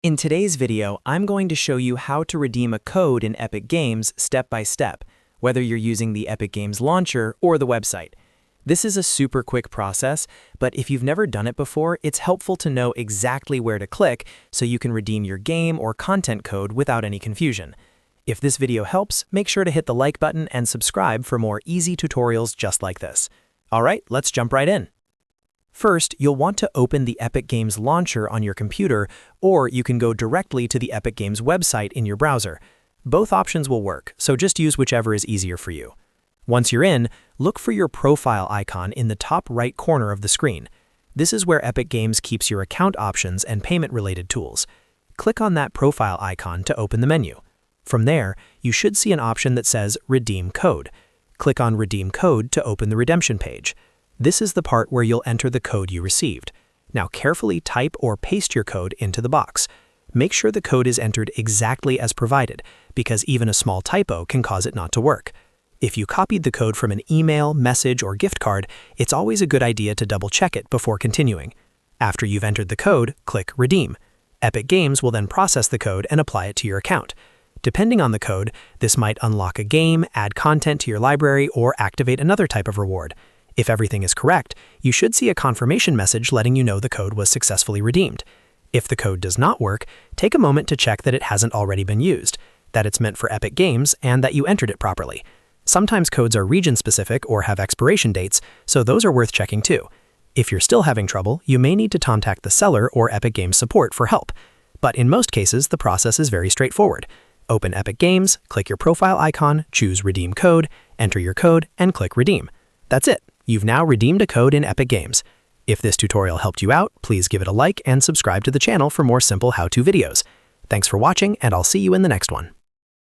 In today's video, I'm going to show you how to redeem a code in Epic Games step by step, whether you're using the Epic Games launcher or the website. This is a super quick process, but if you've never done it before, it's helpful to know exactly where to click so you can redeem your game or content code without any confusion. If this video helps, make sure to hit the like button and subscribe for more easy tutorials just like this. All right, let's jump right in. First, you'll want to open the Epic Games launcher on your computer, or you can go directly to the Epic Games website in your browser. Both options will work, so just use whichever is easier for you. Once you're in, look for your profile icon in the top right corner of the screen. This is where Epic Games keeps your account options and payment-related tools. Click on that profile icon to open the menu. From there, you should see an option that says Redeem Code. Click on Redeem Code to open the redemption page. This is the part where you'll enter the code you received. Now carefully type or paste your code into the box. Make sure the code is entered exactly as provided, because even a small typo can cause it not to work. If you copied the code from an email, message, or gift card, it's always a good idea to double-check it before continuing. After you've entered the code, click Redeem. Epic Games will then process the code and apply it to your account. Depending on the code, this might unlock a game, add content to your library, or activate another type of reward. If everything is correct, you should see a confirmation message letting you know the code was successfully redeemed. If the code does not work, take a moment to check that it hasn't already been used, that it's meant for Epic Games, and that you entered it properly. Sometimes codes are region-specific or have expiration dates, so those are worth checking too. If you're still having trouble, you may need to contact the seller or Epic Games support for help. But in most cases, the process is very straightforward. Open Epic Games, click your profile icon, choose Redeem Code, enter your code, and click Redeem. That's it. You've now redeemed a code in Epic Games. If this tutorial helped you out, please give it a like and subscribe to the channel for more simple how-to videos. Thanks for watching, and I'll see you in the next one.